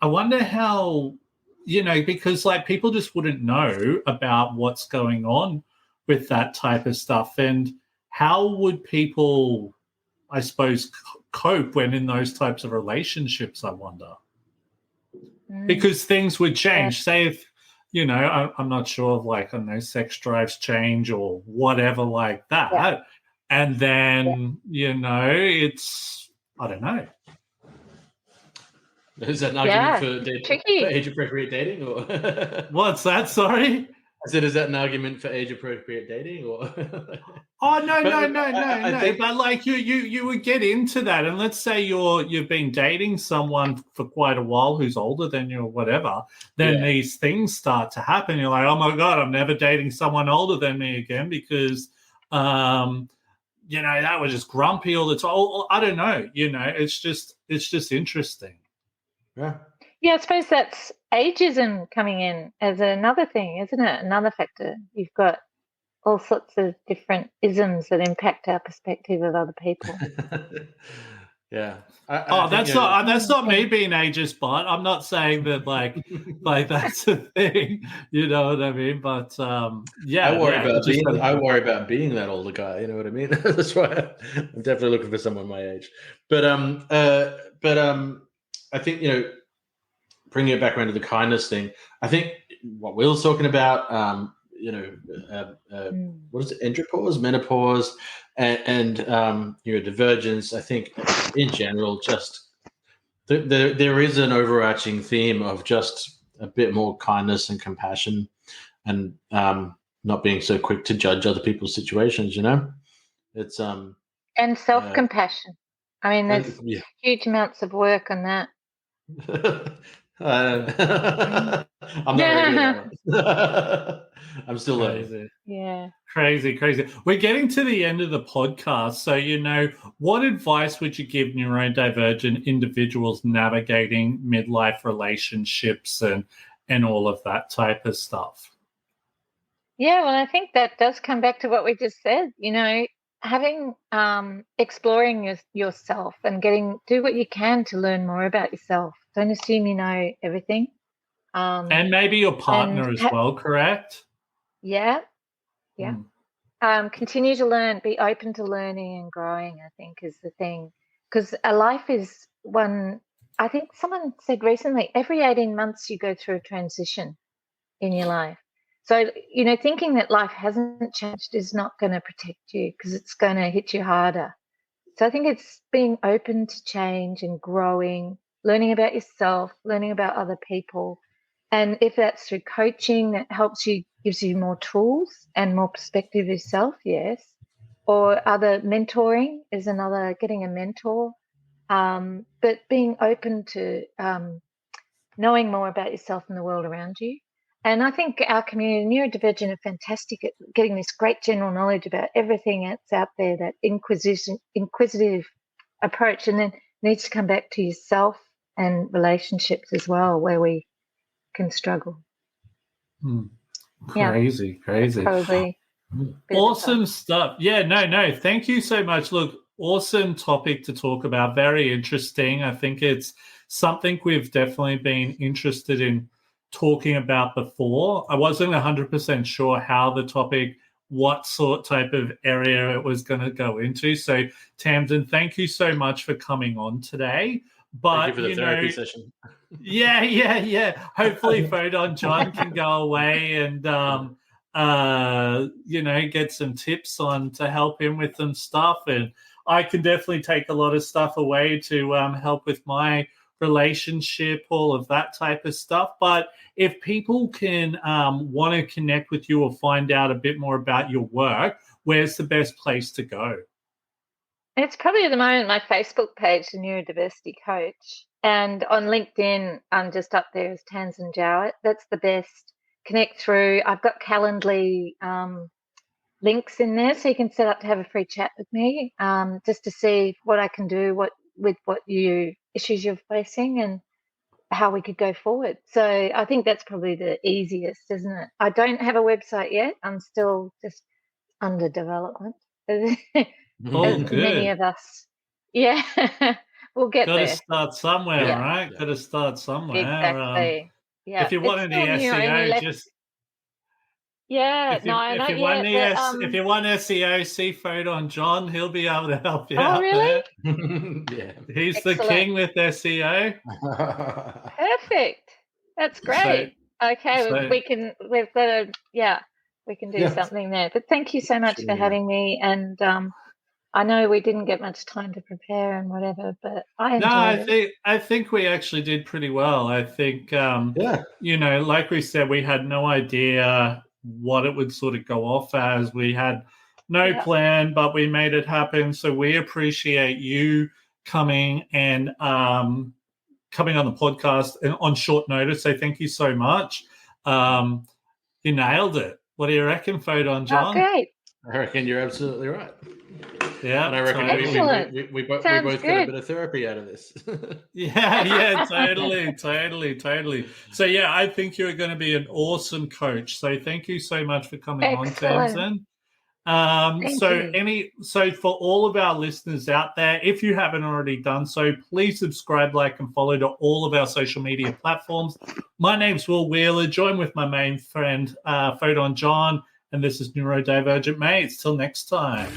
I wonder how, because like people just wouldn't know about what's going on with that type of stuff. And how would people, I suppose, cope when in those types of relationships, I wonder? Because things would change. Say if, I'm not sure if like, I don't know, sex drives change or whatever like that. Yeah. And then, it's, I don't know. Is that an argument for age-appropriate dating? Or what's that? Sorry? I said, is that an argument for age-appropriate dating, or? Oh no, But no. I think, But like you would get into that, and let's say you've been dating someone for quite a while who's older than you or whatever. Then these things start to happen. You're like, oh my god, I'm never dating someone older than me again because, that was just grumpy all the time. I don't know. It's just interesting. yeah. Yeah, I suppose that's ageism coming in as another thing, isn't it? Another factor. You've got all sorts of different isms that impact our perspective of other people. Yeah. That's not me being ageist, but I'm not saying that like that's a thing. You know what I mean? But yeah, I worry about being that older guy. You know what I mean? That's why I'm definitely looking for someone my age. But I think bringing it back around to the kindness thing. I think what Will was talking about, what is it? Andropause, menopause, and divergence. I think in general, just there is an overarching theme of just a bit more kindness and compassion, and not being so quick to judge other people's situations. It's and self-compassion. I mean, there's huge amounts of work on that. I'm not very good at that. I'm still learning. Yeah. Crazy. We're getting to the end of the podcast. So, what advice would you give neurodivergent individuals navigating midlife relationships and all of that type of stuff? Yeah, well, I think that does come back to what we just said, having exploring yourself and do what you can to learn more about yourself. Don't assume you know everything. And maybe your partner as well, correct? Yeah. Continue to learn, be open to learning and growing, I think, is the thing. Because a life is one, I think someone said recently, every 18 months you go through a transition in your life. So, thinking that life hasn't changed is not going to protect you because it's going to hit you harder. So I think it's being open to change and growing, learning about yourself, learning about other people. And if that's through coaching that helps you, gives you more tools and more perspective yourself, yes. Or other mentoring is another, getting a mentor. But being open to knowing more about yourself and the world around you. And I think our community, Neurodivergent, are fantastic at getting this great general knowledge about everything that's out there, that inquisitive approach, and then needs to come back to yourself and relationships as well, where we can struggle. Crazy. Probably awesome stuff. Yeah, no. Thank you so much. Look, awesome topic to talk about. Very interesting. I think it's something we've definitely been interested in talking about before. I wasn't 100% sure how the topic, what type of area it was going to go into. So, Tamsin, thank you so much for coming on today. But thank you for the therapy session. Yeah. Hopefully, Photon John can go away and get some tips to help him with some stuff, and I can definitely take a lot of stuff away to help with my relationship, all of that type of stuff. But if people can want to connect with you or find out a bit more about your work, where's the best place to go? It's probably at the moment my Facebook page, the Neurodiversity Coach, and on LinkedIn, I'm just up there as Tamsin Jowett. That's the best. Connect through. I've got Calendly links in there, so you can set up to have a free chat with me, just to see what I can do, what issues you're facing, and how we could go forward. So I think that's probably the easiest, isn't it? I don't have a website yet. I'm still just under development. Many of us. Yeah. We'll get there. Got to start somewhere, right? Got to start somewhere. Exactly. If you want any SEO, just if you want SEO, see Photon John. He'll be able to help you out. Really? Yeah. He's the king with SEO. Perfect. That's great. We can do something there. But thank you so much for having me. And I know we didn't get much time to prepare and whatever, but I enjoyed it. I think we actually did pretty well. I think like we said, we had no idea what it would sort of go off as. We had no plan, but we made it happen. So we appreciate you coming and coming on the podcast on short notice. So thank you so much. You nailed it. What do you reckon, Photon John? Oh, great. I reckon you're absolutely right. Yeah, and I reckon totally. we both Sounds got a good. bit of therapy out of this. Yeah, totally. So yeah, I think you're going to be an awesome coach. So thank you so much for coming on, Tamsin. So for all of our listeners out there, if you haven't already done so, please subscribe, like, and follow to all of our social media platforms. My name's Will Wheeler, joined with my main friend, Photon John, and this is Neurodivergent Mates. Till next time.